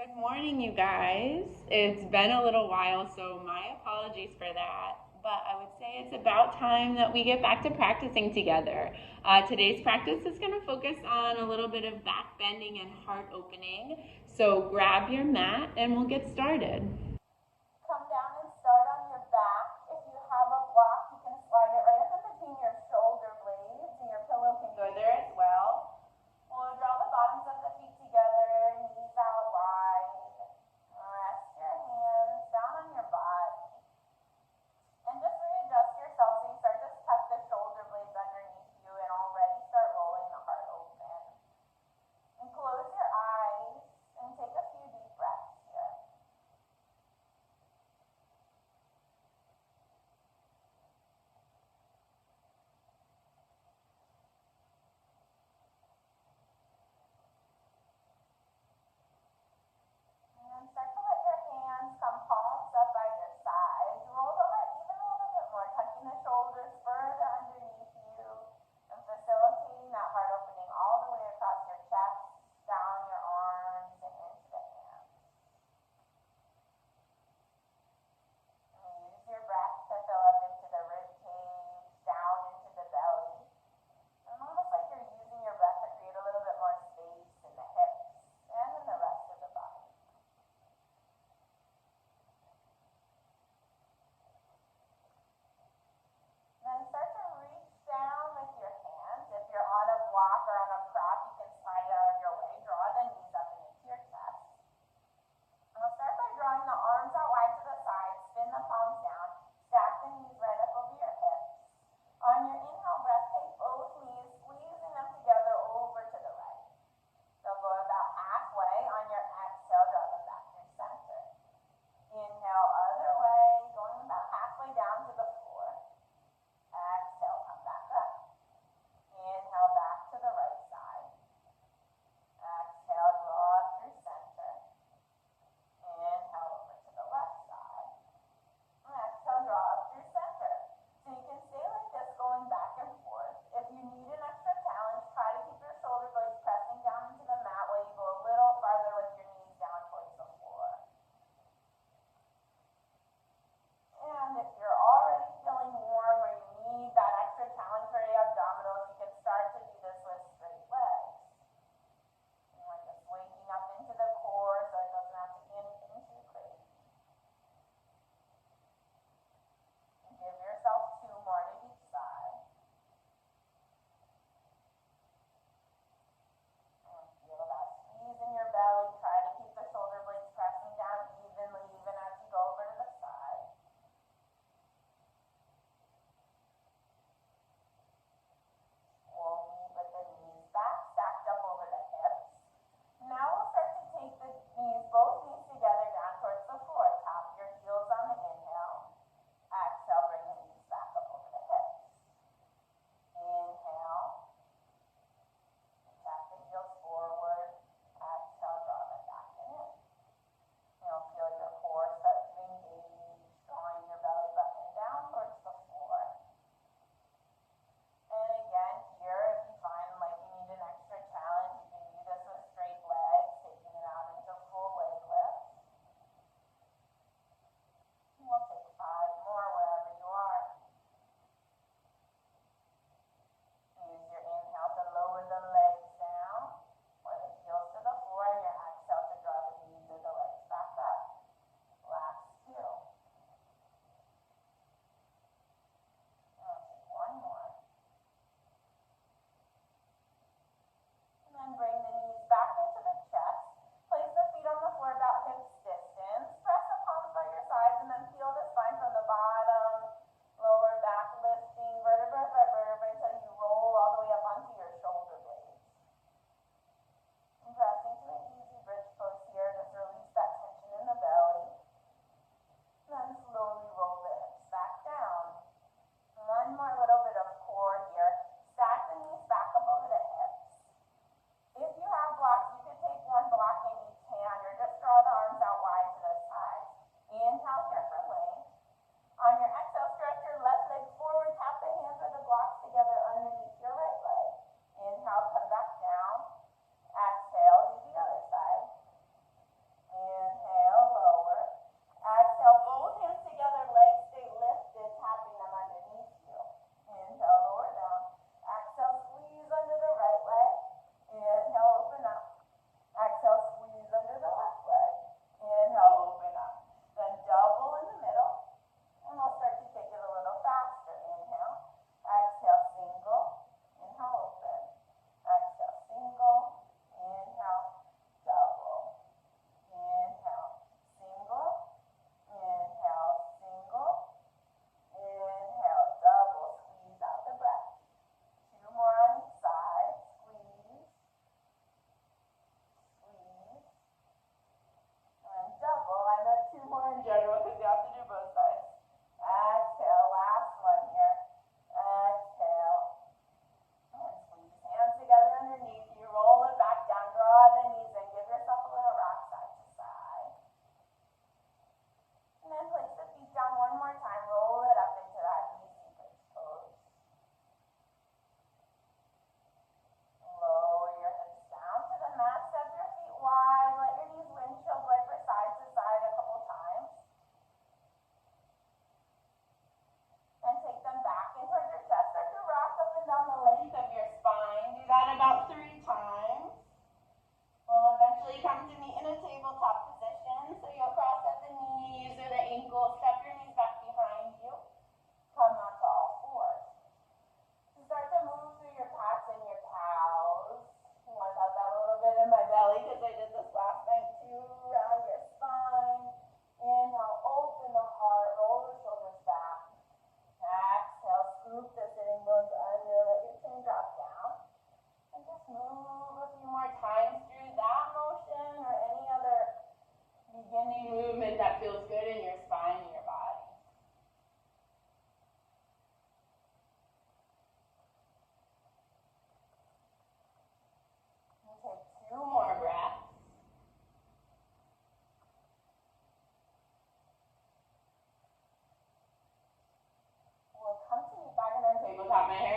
Good morning, you guys. It's been a little while, so my apologies for that. But I would say it's about time that we get back to practicing together. Today's practice is going to focus on a little bit of back bending and heart opening. So grab your mat and we'll get started. Come down and start on your back. If you have a block, you can slide it right up in between your shoulder blades, and your pillow can go there as well. We'll draw the bottoms of the feet together, knees out wide. Rest your hands down on your body. And just readjust yourself so you start to tuck the shoulder blades underneath you and already start rolling the heart open. And close your eyes and take a few deep breaths here.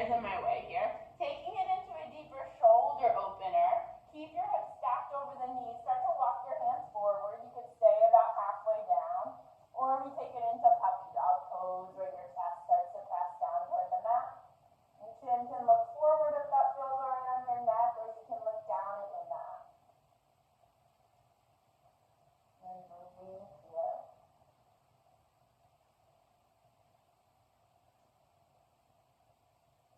chairs in my way here. Taking it into a deeper shoulder opener. Keep your hips stacked over the knees. Start to walk your hands forward. You could stay about halfway down. Or we take it into puppy dog pose where your chest starts to press down toward the mat. Your chin can look forward if that feels right on your neck, or you can look down at your mat. And breathe here.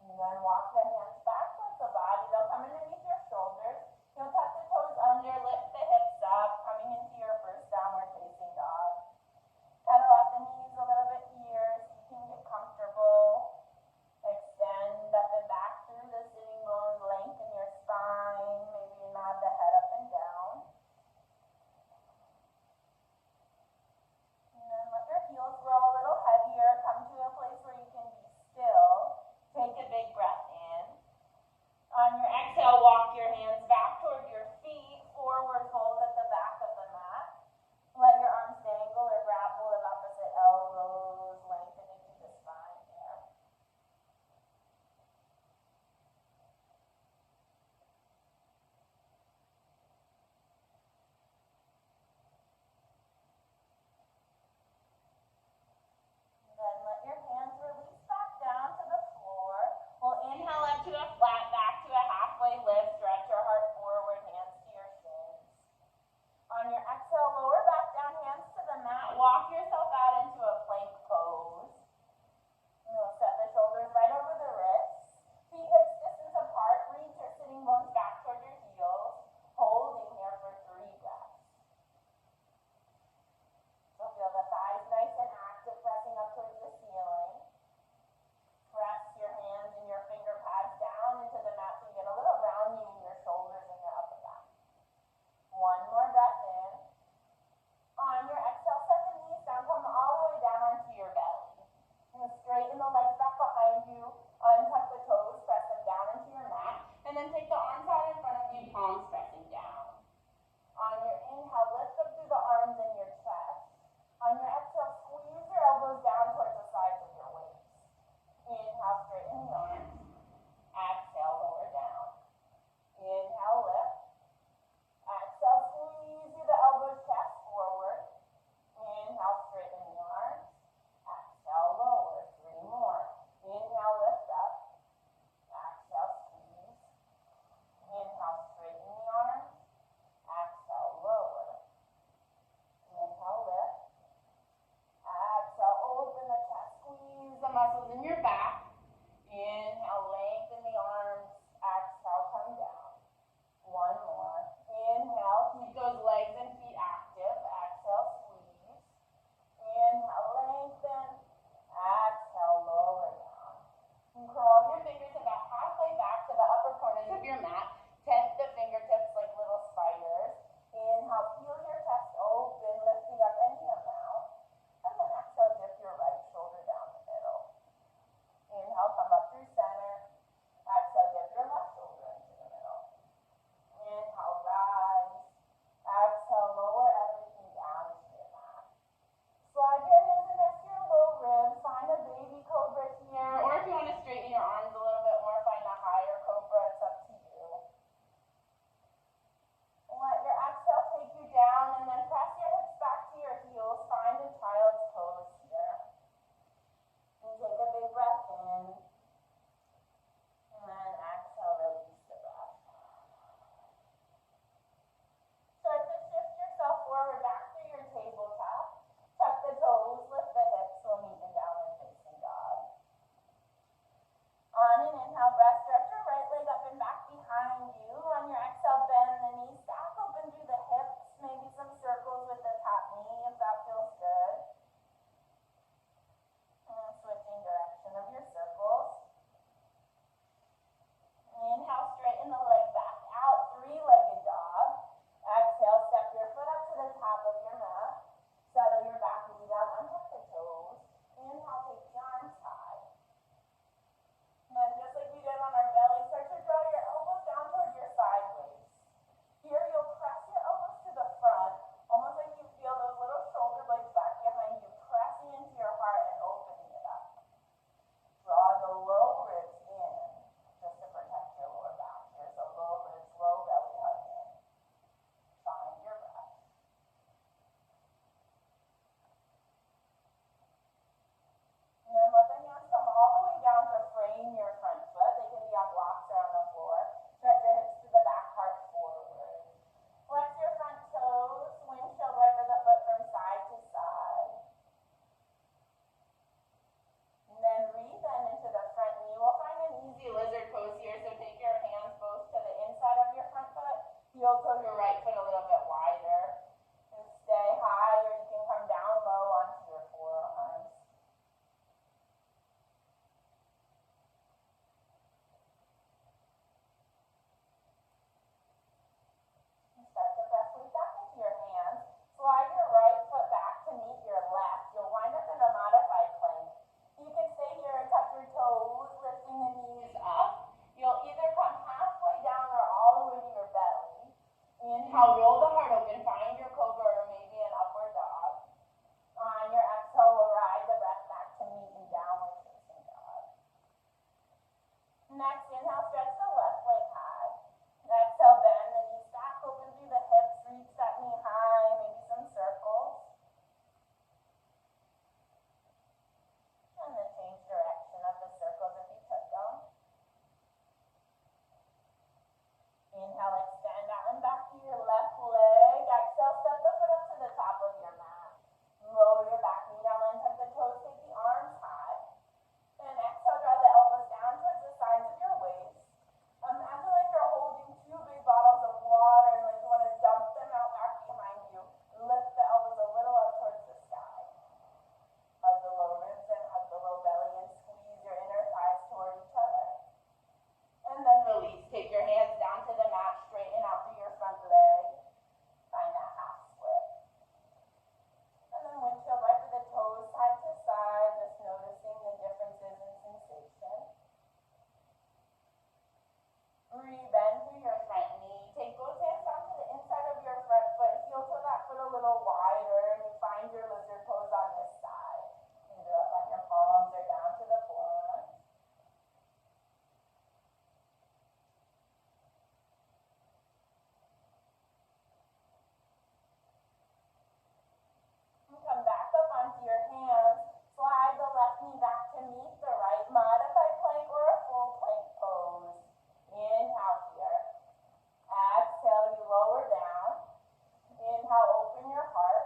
And then walk the hands back towards the body. They'll come underneath your shoulders. You'll tuck the toes under, lift the hips up, coming into your first downward facing dog. Pedal out the knees a little bit here so you can get comfortable. Extend up and back through the sitting bones, lengthen your spine, maybe nod the head up and down. And then let your heels grow a little heavier. Come to a place where you can be still. Take a big breath in. On your exhale, walk your hands back toward your feet, forward fold at the back of the mat. Let your arms dangle or grab hold of opposite elbows, lengthen into the spine here. And then let your hands release back down to the floor. We'll inhale up to a flat back to a halfway lift. Stretch your heart forward, hands to your shins. On your exhale, lower back down, hands to the mat. Walk yourself out into a plank pose. You'll set the shoulders right over the wrists. Feet hips distance apart. Reach your sitting bones back toward your heels. Holding here for 3 breaths. So feel the thighs nice and active, pressing up towards the ceiling. Press your hands and your finger pads down into the mat so you get a little rounding in your shoulders and your upper back. One more breath in. On your exhale, set the knees down, come all the way down onto your belly. Straighten the legs back behind you, untuck the toes, press them down into your mat, and then take the arms out in front of you, palms pressing down. On your inhale, lift up through the arms and your chest. On your exhale, squeeze your elbows down towards the sides of your waist. Inhale, straighten the arms. Exhale, lower down. Inhale, lift. Exhale, squeeze through the elbows, chest forward. Inhale, straighten the arms. Exhale, lower. 3 more. Inhale, lift up. Exhale, squeeze. Inhale, straighten the arms. Exhale, lower. Inhale, lift. Exhale, open the chest. Squeeze the muscles in your back. Inhale, lengthen the arms. Exhale, come down. 1 more. Inhale, keep those legs and feet active. Exhale, squeeze. Inhale, lengthen. Exhale, lower down. And curl your fingers about halfway back to the upper corners of your mat. Tent the fingertips like little spiders. Inhale, peel your chest open, lifting up any amount. And then exhale, dip your right shoulder down the middle. you can find your cobra or maybe an upward dog. On your exhale, we'll ride the breath back to meet in downward facing dog. Next, inhale, stretch the left leg high. Exhale, bend the knees back, open through the hips, reach that knee high, maybe some circles. And then change direction of the circles if you took them. Inhale, extend out and back to your left leg. Exhale, step the foot up to the top of your mat. Lower your back knee down and tuck the toes, take the arms high. And exhale, draw the elbows down towards the sides of your waist. Imagine like you're holding two big bottles of water and like you want to dump them out back behind you. Lift the elbows a little up towards the sky. Hug the low ribs and hug the low belly and squeeze your inner thighs toward each other. And then release. Take your hands down to the mat, straighten out through your front leg. Find that half split. And then windshield wiper the toes side to side, just noticing the differences in sensation. Rebend through your front knee. Take both hands down to the inside of your front foot. Heel toe that foot a little wider, and you find your lizard pose on this side. Either up on your palms or down to the forearms. And come back up onto your hands. Slide the left knee back to meet the right. Modified plank or a full plank pose. Inhale here. Exhale, you lower down. Inhale, open your heart.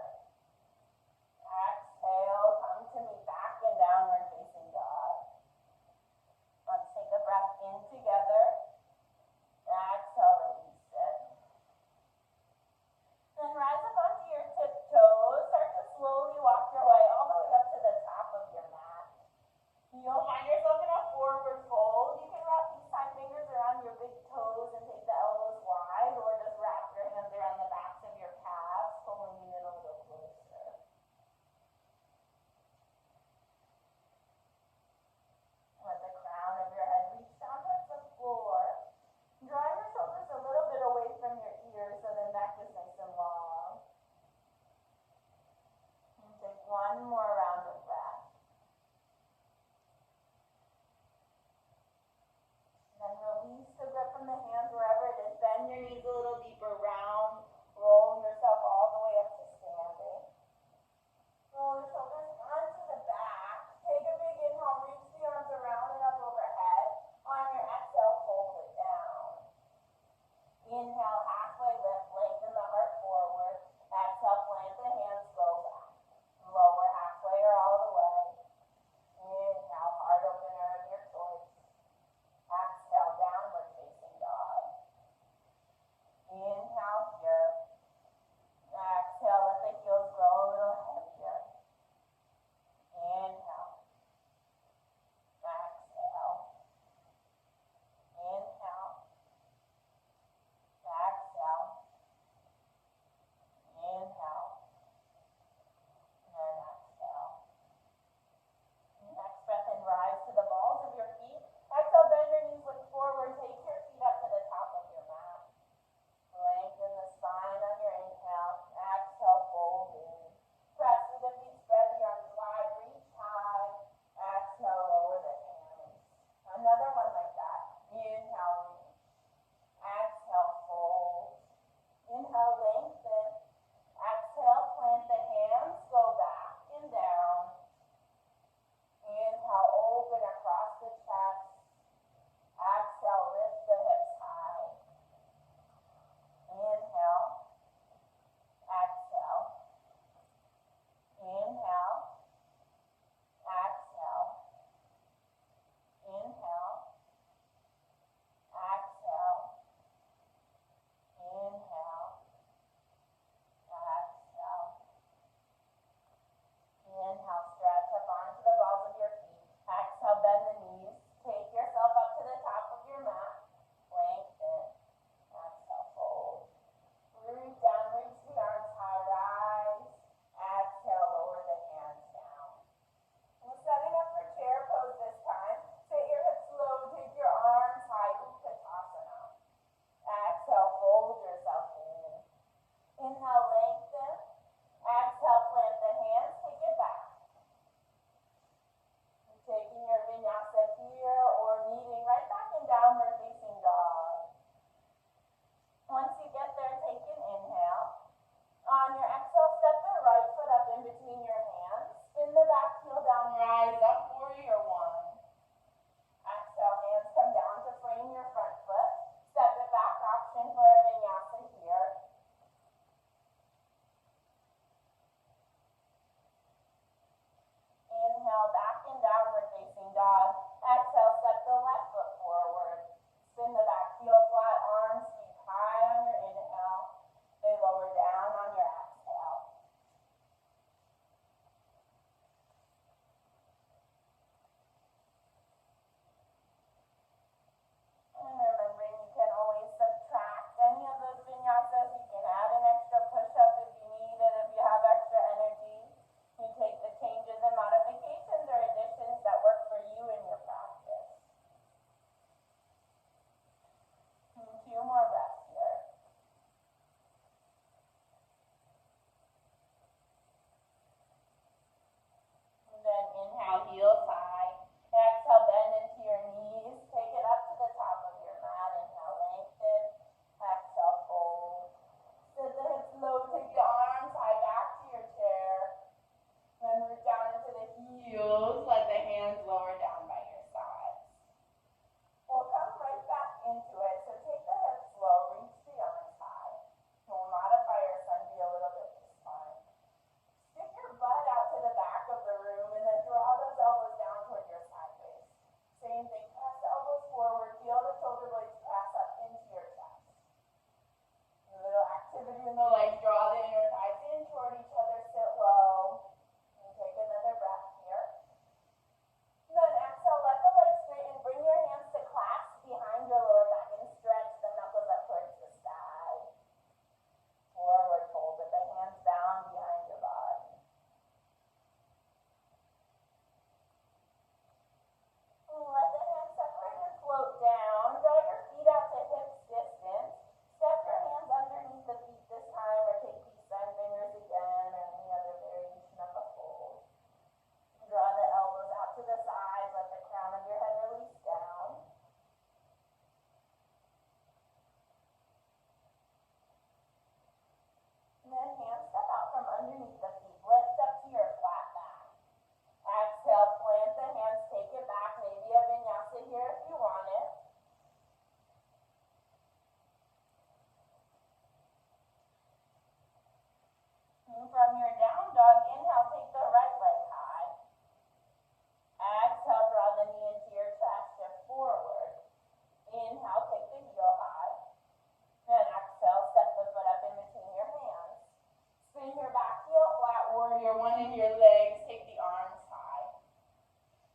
Warrior one in your legs, take the arms high.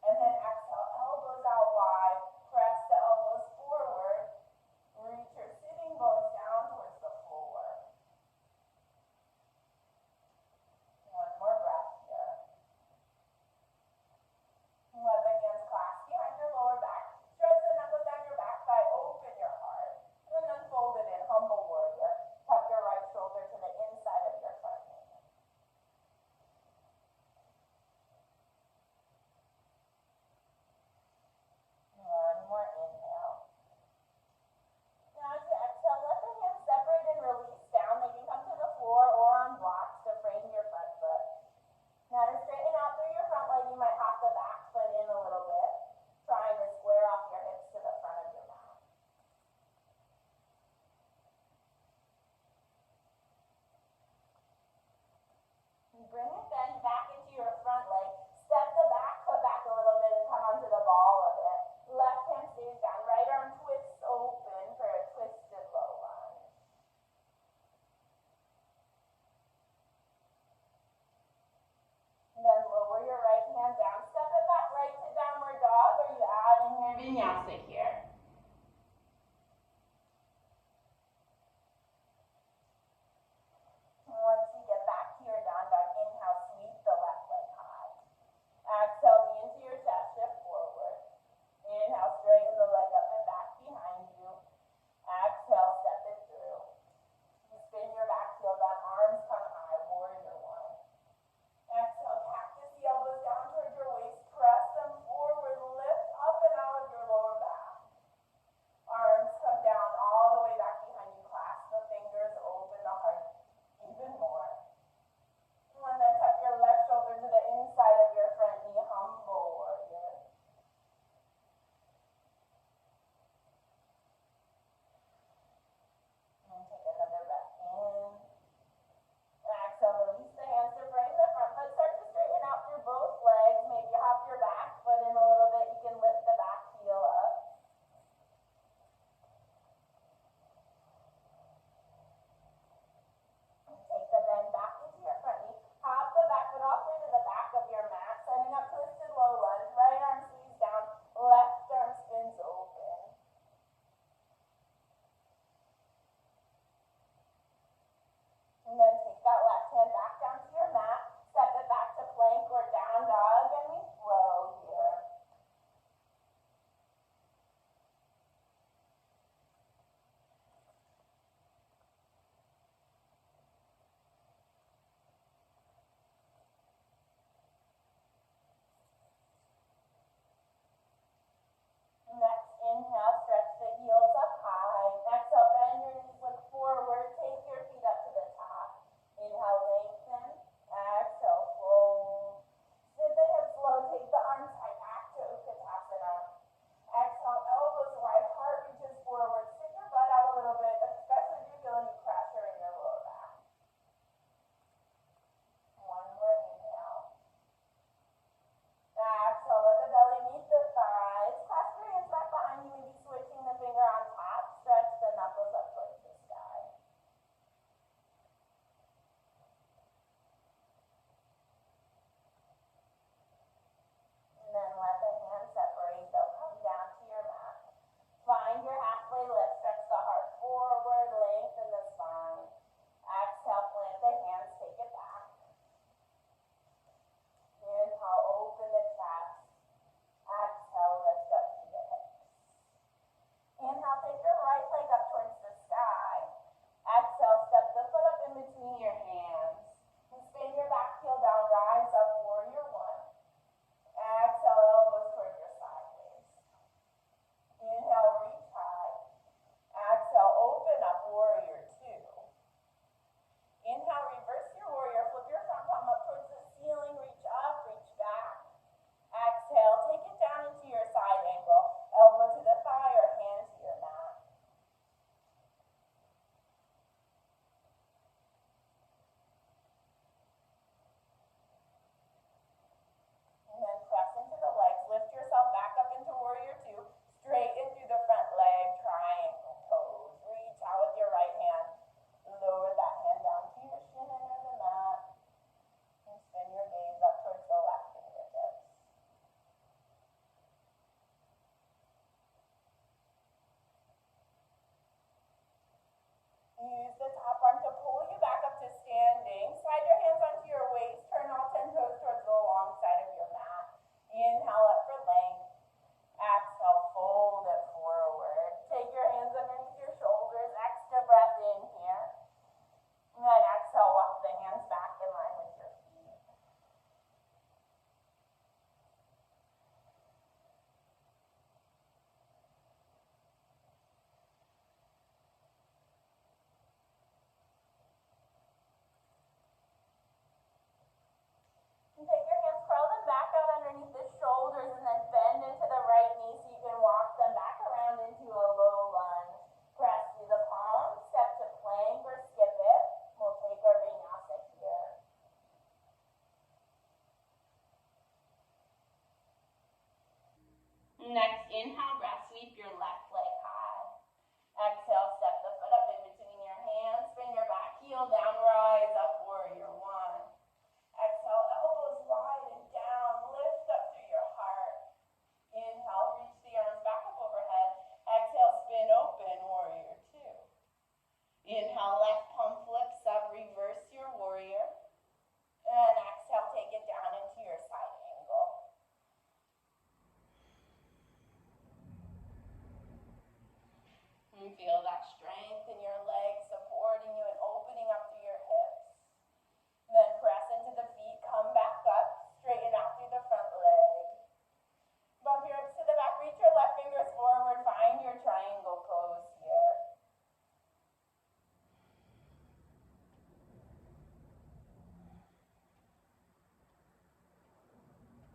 And then exhale, elbows out wide, press the elbows forward, reach your sitting bones down towards the floor. One more breath here. Let the hands clasp behind your lower back. Stretch the knuckles down your back thigh, open your heart. And then fold it in, humble warrior. Tuck your right shoulder to the inside of your front knee. One more inhale. Now as you exhale, let the hands separate and release down. They can come to the floor or on blocks to frame your front foot. Now to straighten out through your front leg, you might hop the back foot in a little bit, trying to square off your hips to the front of your mat. You bring it then back into your front leg. Step the back foot back a little bit and come onto the ball of it. Left hand stays down. Right arm twists open for a twisted low lunge. Then lower your right hand down. Step it back right to downward dog, or you add in your vinyasa here. Once you get back to your down dog, inhale, sweep the left leg high. Exhale, knee into your chest, shift forward. Inhale, straighten the leg up and back behind you. Exhale, step it through. You spin your back heel down, arms come high, warrior one. Exhale, cactus the elbows down towards your waist, press them forward, lift up and out of your lower back.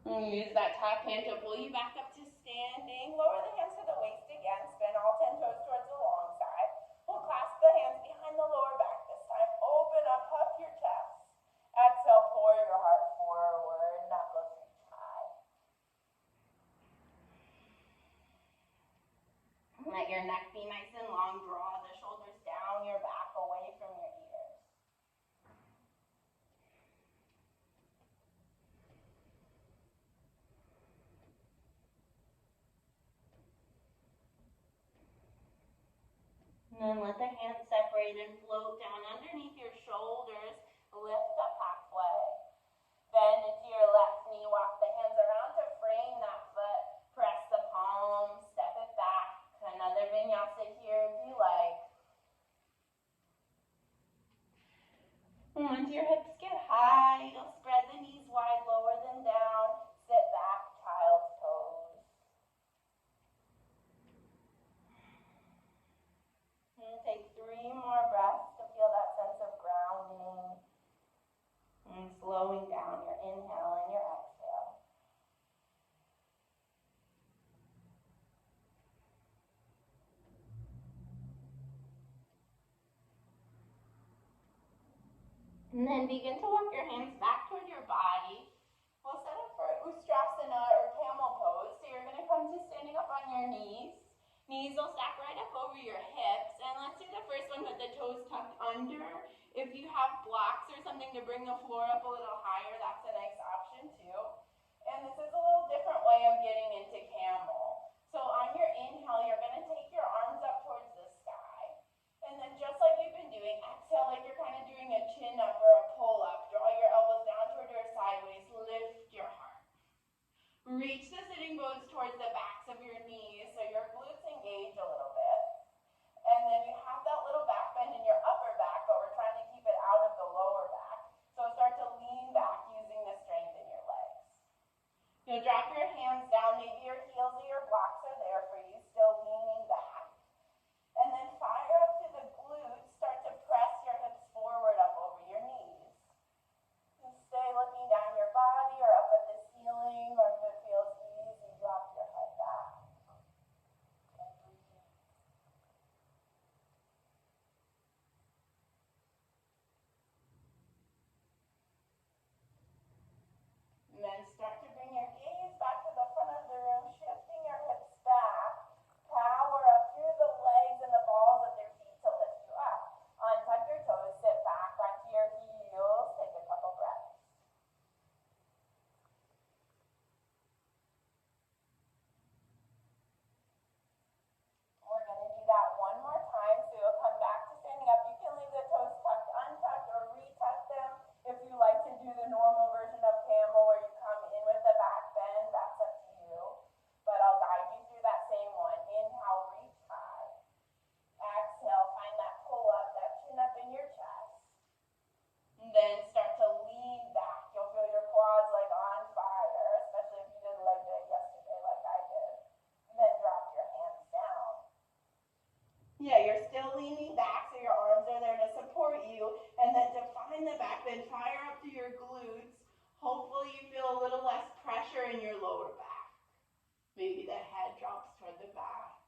Use that top hand to pull you back up to standing. Lower the hands to the waist again. Spin all 10 toes towards the long side. We'll clasp the hands behind the lower back this time. Open up, puff your chest. Exhale, pour your heart forward. Knuckles reach high. Let your neck be nice and long. Draw the shoulders down your back, away from your ears. And then let the hands separate and float down underneath your shoulders. Lift up halfway. Bend into your left knee. Walk the hands around to frame that foot. Press the palms. Step it back. Another vinyasa here if you like. Once your hips get high, you'll spread the knees wide, lower them down. Sit back, child's pose. And take 3 more breaths to feel that sense of grounding. And slowing down your inhale and your exhale. And then begin to walk your hands back toward your body. We'll set up for Ustrasana or camel pose. So you're going to come to standing up on your knees. Knees will stack right up over your hips. And let's do the first one with the toes tucked under. If you have blocks or something to bring the floor up a little higher, that's a nice option too. And this is a little different way of getting into camel. So on your inhale, you're going to take your arms up towards the sky. And then just like we've been doing, exhale like you're kind of doing a chin up or a pull up. Draw your elbows down toward your sideways. Lift your heart. Reach the sitting bones towards the backs of your knees so your glutes engage a little bit. And then you have that little back bend in your upper back, but we're trying to keep it out of the lower back. So start to lean back using the strength in your legs. You'll drop your hands down. Maybe your heels or your blocks are there for you, still leaning back. And then fire up to the glutes. Start to press your hips forward up over your knees. And stay looking down your body or up at the ceiling, or if it feels easy, drop your head back. And then start to bring your gaze back to the front of the room, shifting your hips back. Power up through the legs and the balls of your feet to lift you up. Untuck your toes, sit back onto your heels. Take a couple breaths. We're going to do that one more time. So you'll come back to standing up. You can leave the toes tucked, untucked, or retuck them. If you like to do the normal version of camel where you come in with the back bend, that's up to you. But I'll guide you through that same one. Inhale, reach high. Exhale, find that pull up, that chin up in your chest. And then start to lean back. You'll feel your quads like on fire, especially if you did leg day yesterday like I did. And then drop your hands down. Yeah, you're still leaning back, so your arms are there to support you. And then to find the back bend, fire up to your glutes. Hopefully you feel a little less pressure in your lower back. Maybe the head drops toward the back.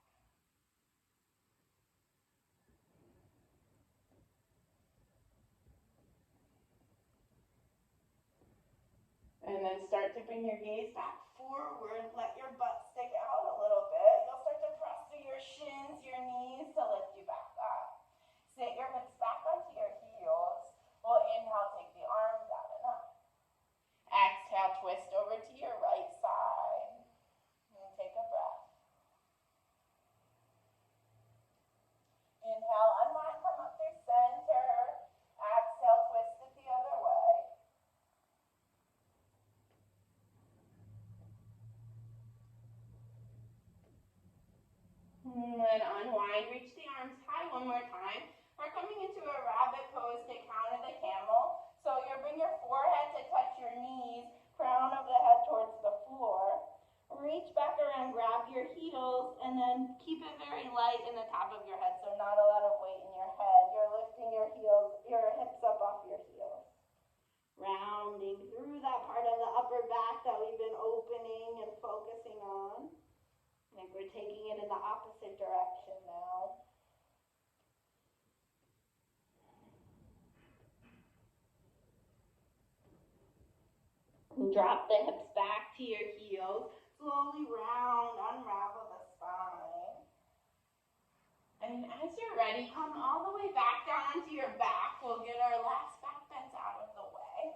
And then start to bring your gaze back forward. Let your butt stick out a little bit. You'll start to press through your shins, your knees to lift you back up. Sit your hips back onto your heels. We'll inhale, take the arms out and up. Exhale, twist over to your right side. And take a breath. Inhale, unwind, come up through center. Exhale, twist it the other way. And then unwind, reach the arms high one more time. We're coming into a rabbit pose to counter the camel. So you'll bring your forehead to touch your knees, crown of the head towards the floor. Reach back around, grab your heels, and then keep it very light in the top of your head, so not a lot of weight in your head. You're lifting your heels, your hips up off your heels. Rounding through that part of the upper back that we've been over. We're taking it in the opposite direction now. And drop the hips back to your heels. Slowly round, unravel the spine. And as you're ready, come all the way back down onto your back. We'll get our last back bends out of the way.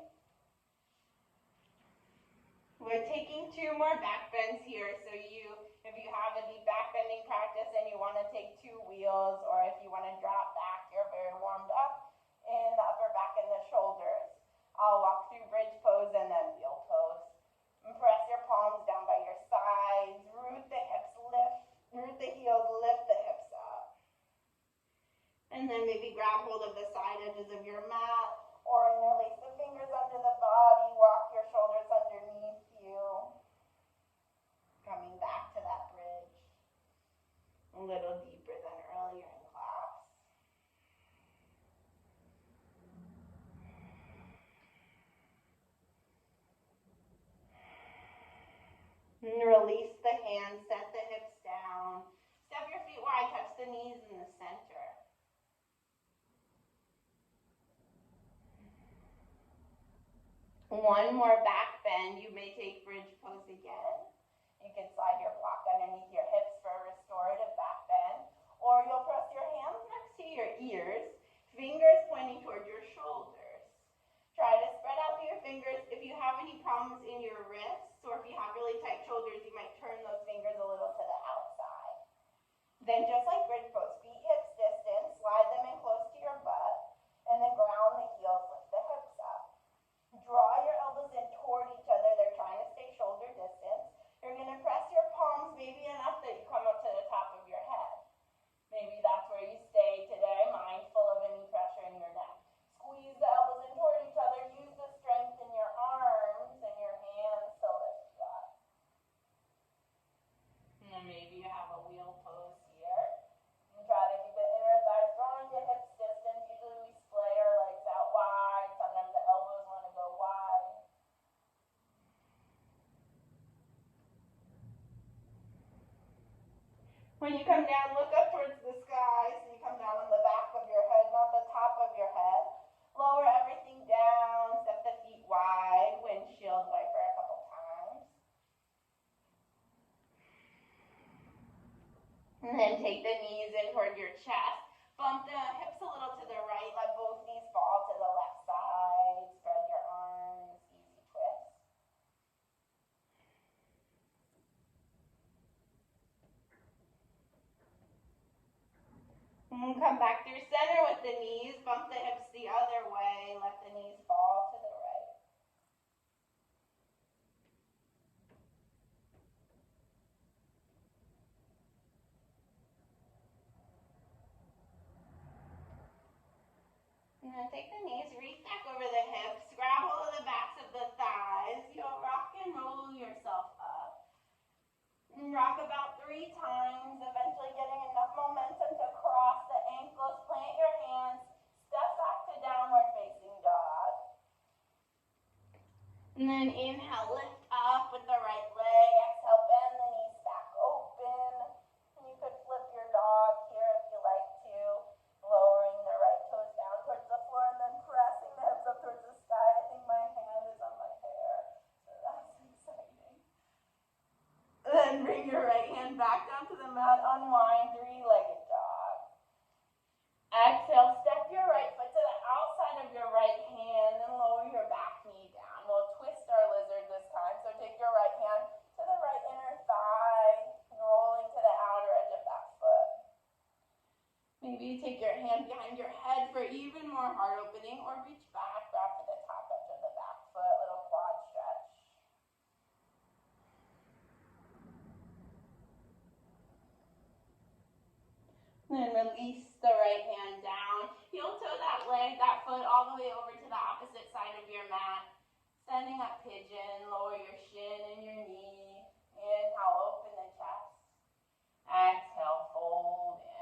We're taking 2 more back bends here. So if you have a deep back bending practice and you want to take 2 wheels, or if you want to drop back, you're very warmed up in the upper back and the shoulders. I'll walk through bridge pose and then wheel pose. And press your palms down by your sides. Root the hips, root the heels, lift the hips up. And then maybe grab hold of the side edges of your mat or interlace the fingers under the body. Walk your shoulders underneath you. Coming back to that bridge. A little deeper than earlier in class. And release the hands, set the hips down. Step your feet wide, touch the knees in the center. One more back bend. You may take bridge pose again. You can slide your block underneath your hips for a restorative back bend. Or you'll press your hands next to your ears, fingers pointing toward your shoulders. Try to spread out your fingers. If you have any problems in your wrists, or if you have really tight shoulders, you might turn those fingers a little to the outside. Then just like bridge pose, feet hips distance, slide them in close to your butt, and then ground the heels, lift the hips up. Draw your elbows in toward each other. They're trying to stay shoulder distance. You're going to press your palms maybe enough that you come up to the top of your head. Maybe that's where you stay today, mindful of any pressure in your neck. Squeeze the elbows in toward each other. Use the strength in your arms and your hands to lift you up. And then maybe you have a wheel pose here. And try to keep the inner thighs drawn to hips distance. Usually we splay our legs out wide. Sometimes the elbows want to go wide. When you come down, look up towards the sky. So you come down on the back of your head, not the top of your head. Lower everything down. Step the feet wide. Windshield wiper a couple times. And then take the knees in toward your chest. Bump the hips a little to the right. Let both knees fall to the left side. Spread your arms. Easy twist. And come back through center with the knees. Bump the hips the other way. Let the knees fall to the right. And then take the knees, reach back over the hips. Grab hold of the backs of the thighs. You'll rock and roll yourself up. And rock about 3 times, eventually getting enough momentum to cross the ankles. Plant your hands. Step back to downward facing dog. And then inhale, lift up with the right leg. Exhale, bend the knees back open. And you could flip your dog here if you like to. Lowering the right toes down towards the floor and then pressing the hips up towards the sky. I think my hand is on my hair, so that's exciting. Then bring your right hand back down to the mat. Unwind, 3-legged dog. Exhale, step your right foot to the outside of your right hand and lower your back knee down. We'll twist our lizard this time. So take your right hand to the right inner thigh, rolling to the outer edge of that foot. Maybe take your hand behind your head for even more heart opening, or reach back, grab to the top edge of the back foot, little quad stretch. Then release the right hand down. Heel toe that leg, that foot all the way over to the opposite side of your mat. Standing up pigeon, lower your shin and your knee. Inhale, open the chest. Exhale, fold in.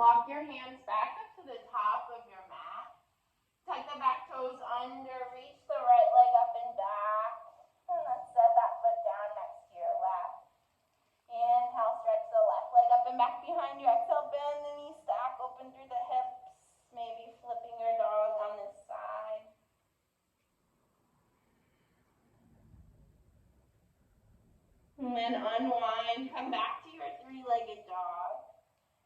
Walk your hands back up to the top of your mat. Tuck the back toes under, reach the right leg up and back, and then set that foot down next to your left. Inhale, stretch the left leg up and back behind you. Exhale, bend the knees, stack, open through the hips, maybe flipping your dog on this side. And then unwind, come back to your three-legged dog.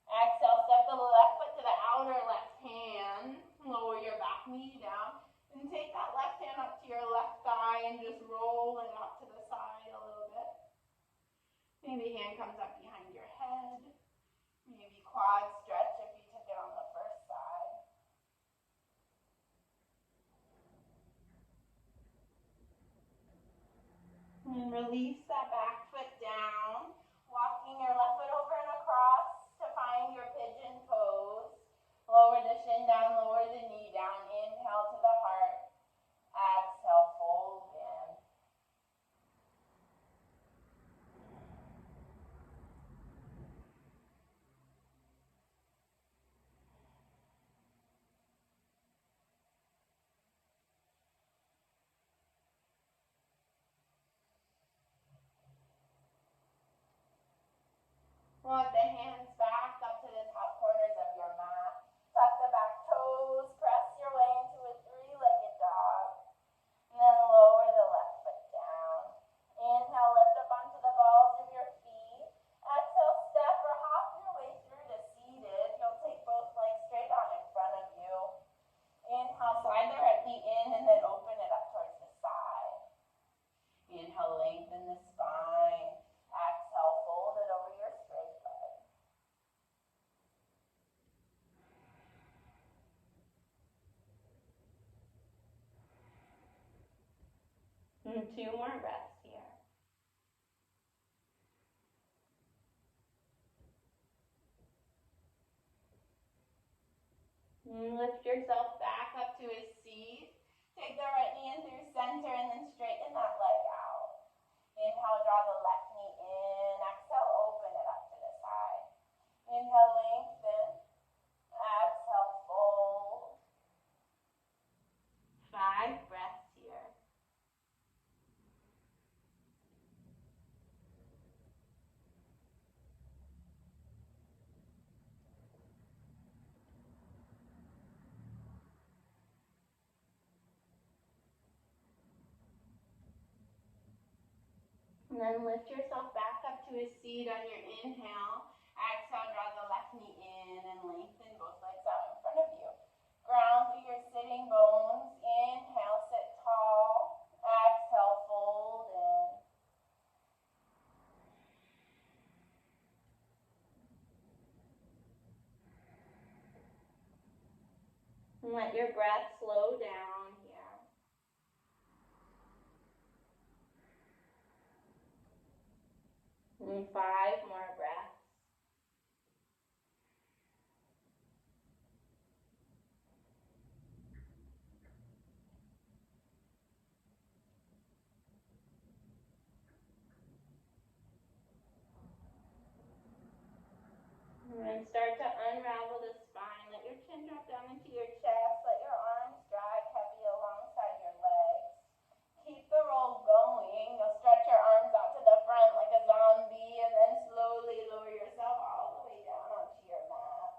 Exhale, step the left foot to the outer left hand. Lower your back knee down. And take that left hand up to your left thigh and just roll it up to the side a little bit. Maybe hand comes up behind your head. Maybe quad stretch if you took it on the first side. And release that back foot down. Walking your left foot over and across to find your pigeon pose. Lower the shin down, lower the knee down. Inhale to the heart. Exhale, fold in. Walk the hands back up to the top corners of your mat. Tuck the back toes, press your way into a three-legged dog. And then lower the left foot down. Inhale, lift up onto the balls of your feet. Exhale, step or hop your way through to seated. You'll take both legs straight out in front of you. Inhale, slide the right knee in and then open it up towards the side. Inhale, lengthen the spine. Exhale, fold it over your straight leg. And 2 more breaths here. And lift yourself back up to a seat. Take the right knee in through center and then straighten that leg out. Inhale, draw the left knee in. Exhale, open it up to the side. Inhale, lengthen. Exhale, fold. 5 breaths here. And then lift yourself back up to a seat on your inhale. Exhale, draw the left knee in and lengthen both legs out in front of you. Ground through your sitting bones. Inhale, sit tall. Exhale, fold in. And let your breath slow down here. And 5 more breaths. And then start to unravel the spine. Let your chin drop down into your chest. Let your arms drag heavy alongside your legs. Keep the roll going. You'll stretch your arms out to the front like a zombie and then slowly lower yourself all the way down onto your mat.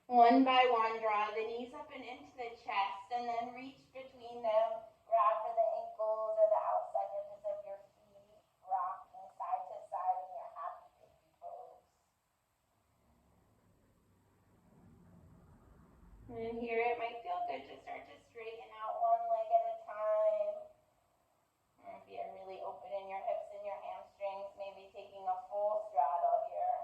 One by one, draw the knees up and into the chest and then reach between them. Grab for the ankles or the outside edges of your feet. Rocking side to side in your happy baby pose. And here it might feel good to start to straighten out one leg at a time. Or if you're really open in your hips and your hamstrings, maybe taking a full straddle here.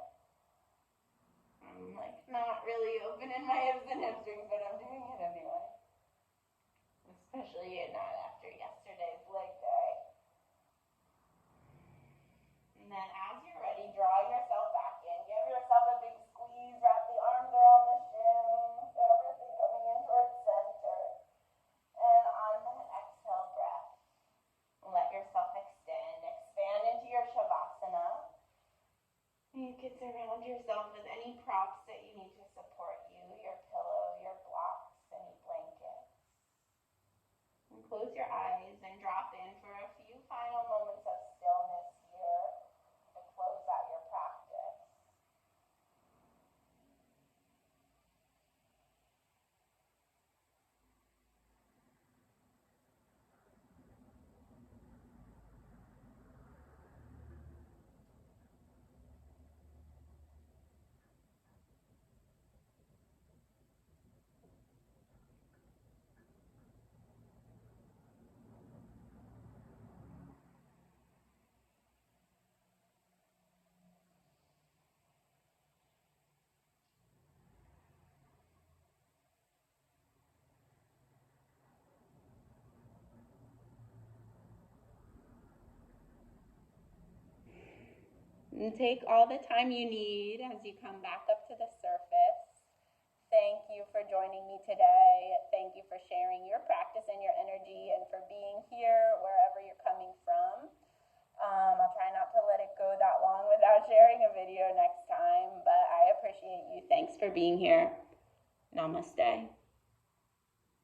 I'm like not really open in my hips and hamstrings, but I'm doing it anyway. Especially not after yesterday's leg day. And then as you're ready, draw yourself back in. Give yourself a big squeeze. Wrap the arms around the shins. Everything coming into surround yourself with any props that you need to support you, your pillow, your blocks, any blankets. And close your eyes and drop in for a few final moments of stillness here to close out your practice. And take all the time you need as you come back up to the surface. Thank you for joining me today. Thank you for sharing your practice and your energy and for being here wherever you're coming from. I'll try not to let it go that long without sharing a video next time, but I appreciate you. Thanks for being here. Namaste.